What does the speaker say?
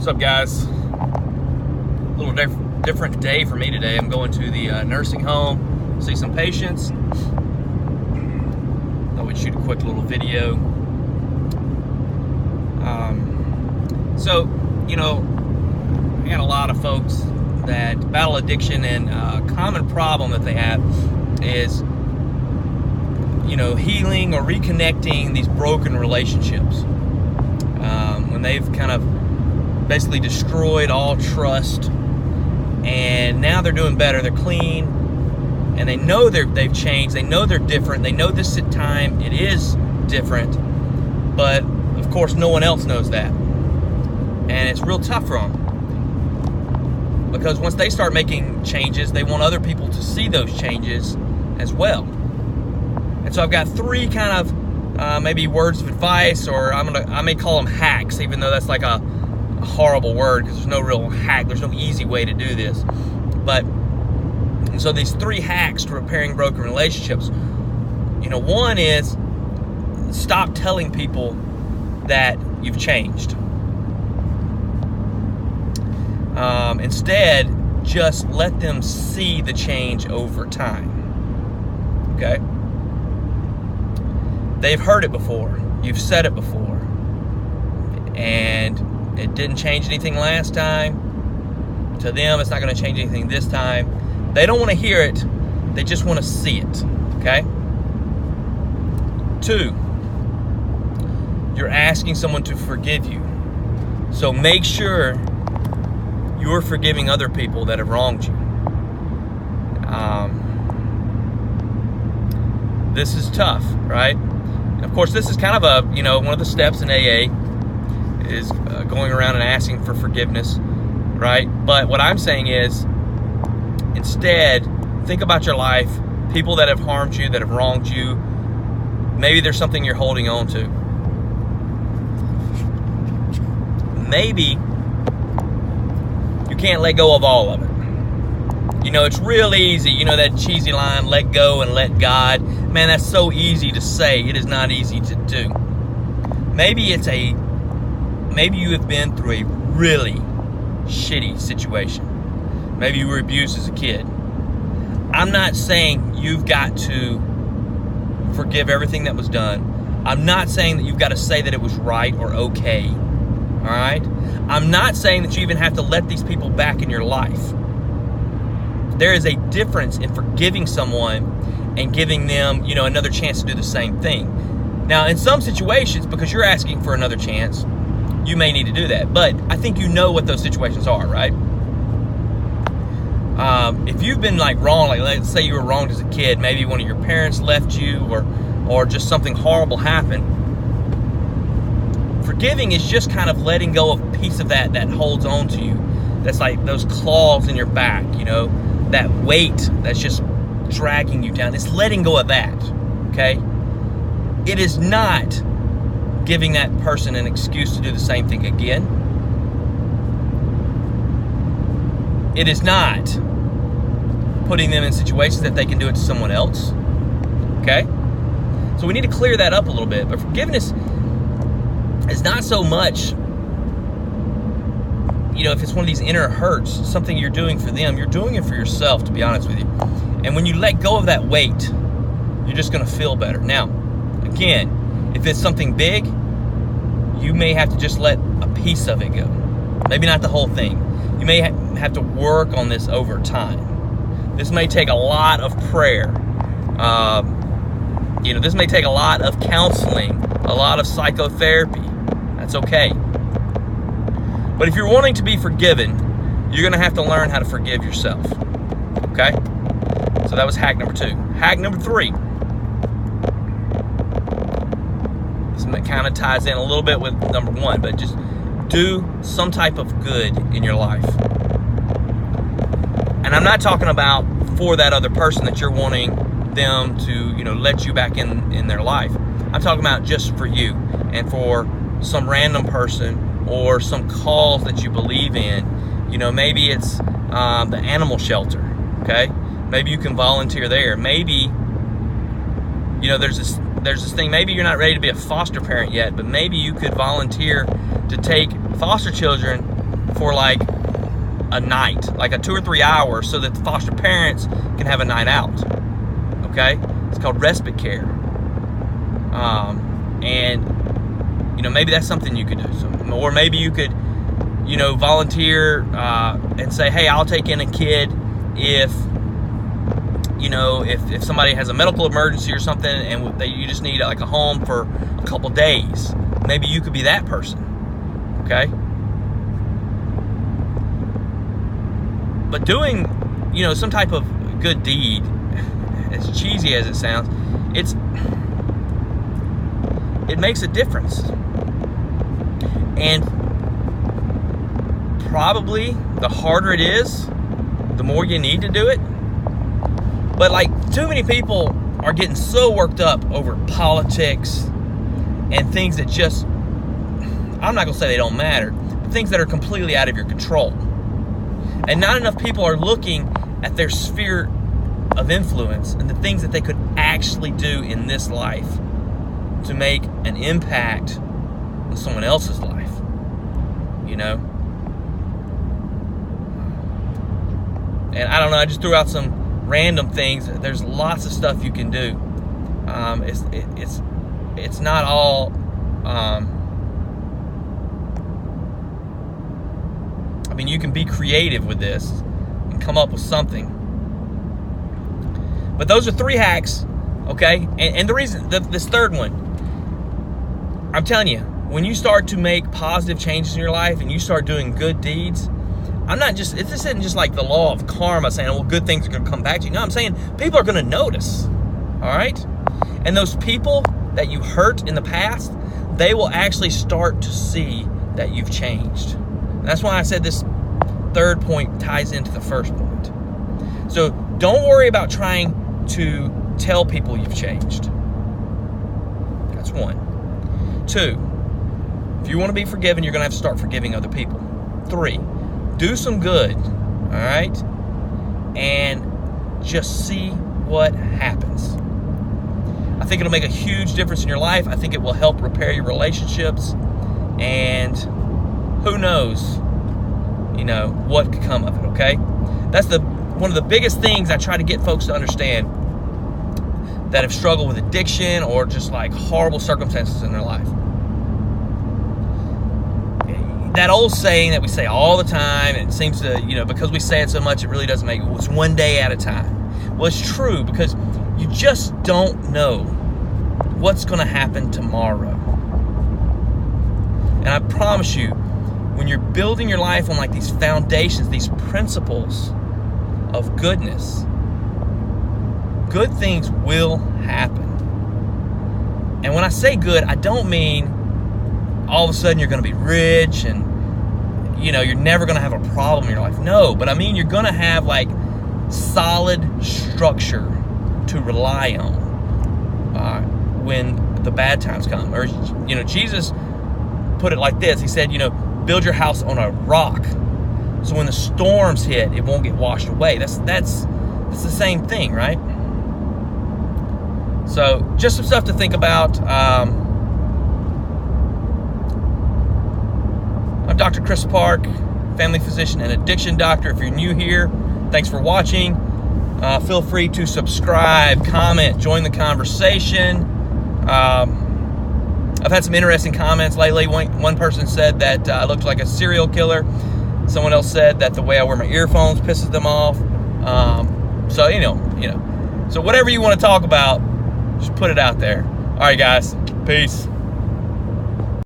What's up, guys? A little different day for me today. I'm going to the nursing home, see some patients. Thought we'd shoot a quick little video. So, you know, I got a lot of folks that battle addiction, and a common problem that they have is, you know, healing or reconnecting these broken relationships. When they've kind of basically destroyed all trust, and now they're doing better, they're clean, and they know they've changed, they know they're different, they know this time it is different, but of course no one else knows that. And it's real tough for them, because once they start making changes, they want other people to see those changes as well. And so I've got three kind of maybe words of advice, or I may call them hacks, even though that's like a horrible word, because there's no real hack, there's no easy way to do this. But so these three hacks to repairing broken relationships, you know, one is stop telling people that you've changed. Instead, just let them see the change over time. Okay? They've heard it before. You've said it before. And it didn't change anything last time. To them, it's not going to change anything this time. They don't want to hear it. They just want to see it. Okay? 2, you're asking someone to forgive you. So make sure you're forgiving other people that have wronged you. This is tough, right? And of course, this is kind of a, you know, one of the steps in AA is going around and asking for forgiveness, right? But what I'm saying is, instead, think about your life, people that have harmed you, that have wronged you. Maybe there's something you're holding on to. Maybe you can't let go of all of it. You know, it's real easy, you know, that cheesy line, let go and let God. Man, that's so easy to say. It is not easy to do. Maybe you have been through a really shitty situation. Maybe you were abused as a kid. I'm not saying you've got to forgive everything that was done. I'm not saying that you've got to say that it was right or okay. All right? I'm not saying that you even have to let these people back in your life. There is a difference in forgiving someone and giving them, you know, another chance to do the same thing. Now, in some situations, because you're asking for another chance, you may need to do that. But I think you know what those situations are, right? If you've been like wrong, like let's say you were wronged as a kid, maybe one of your parents left you, or just something horrible happened. Forgiving is just kind of letting go of a piece of that holds on to you. That's like those claws in your back, you know, that weight that's just dragging you down. It's letting go of that, okay? It is not giving that person an excuse to do the same thing again. It is not putting them in situations that they can do it to someone else, okay? So we need to clear that up a little bit. But forgiveness is not so much, you know, if it's one of these inner hurts, something you're doing for them, you're doing it for yourself, to be honest with you. And when you let go of that weight, you're just going to feel better. Now, again, if it's something big, you may have to just let a piece of it go. Maybe not the whole thing. You may have to work on this over time. This may take a lot of prayer. You know, this may take a lot of counseling, a lot of psychotherapy. That's okay. But if you're wanting to be forgiven, you're going to have to learn how to forgive yourself. Okay? So that was hack number 2. Hack number 3. This kind of ties in a little bit with number 1, but just do some type of good in your life. And I'm not talking about for that other person that you're wanting them to, you know, let you back in their life. I'm talking about just for you and for some random person or some cause that you believe in. You know, maybe it's the animal shelter, okay? Maybe you can volunteer there. Maybe, you know, there's this thing, maybe you're not ready to be a foster parent yet, but maybe you could volunteer to take foster children for like a night, like a 2 or 3 hours, so that the foster parents can have a night out. Okay, it's called respite care. And maybe that's something you could do. Or maybe you could, volunteer and say, hey, I'll take in a kid if somebody has a medical emergency or something, and you just need like a home for a couple days. Maybe you could be that person. Okay. But doing, some type of good deed, as cheesy as it sounds, it makes a difference. And probably the harder it is, the more you need to do it. But like, too many people are getting so worked up over politics and things that just, I'm not gonna say they don't matter, but things that are completely out of your control. And not enough people are looking at their sphere of influence and the things that they could actually do in this life to make an impact on someone else's life. And I don't know, I just threw out some random things. There's lots of stuff you can do. It's not all you can be creative with this and come up with something. But those are 3 hacks, okay? And the reason, this third one, I'm telling you, when you start to make positive changes in your life and you start doing good deeds, this isn't just like the law of karma saying, well, good things are going to come back to you. No, I'm saying people are going to notice, all right? And those people that you hurt in the past, they will actually start to see that you've changed. And that's why I said this third point ties into the first point. So don't worry about trying to tell people you've changed. That's 1. 2, if you want to be forgiven, you're going to have to start forgiving other people. 3, do some good, all right? And just see what happens. I think it'll make a huge difference in your life. I think it will help repair your relationships. And who knows, what could come of it, okay? That's one of the biggest things I try to get folks to understand that have struggled with addiction or just like horrible circumstances in their life. That old saying that we say all the time, and it seems to, because we say it so much, it really doesn't make it. It's one day at a time. Well, it's true, because you just don't know what's going to happen tomorrow. And I promise you, when you're building your life on like these foundations, these principles of goodness, good things will happen. And when I say good, I don't mean all of a sudden you're going to be rich and you're never going to have a problem in your life. No, but I mean you're going to have like solid structure to rely on when the bad times come. Or Jesus put it like this. He said, build your house on a rock, so when the storms hit, it won't get washed away. That's the same thing, right? So just some stuff to think about. I'm Dr. Chris Park, family physician and addiction doctor. If you're new here, thanks for watching. Feel free to subscribe, comment, join the conversation. I've had some interesting comments lately. One person said that I looked like a serial killer. Someone else said that the way I wear my earphones pisses them off. So so whatever you want to talk about, just put it out there. All right, guys. Peace.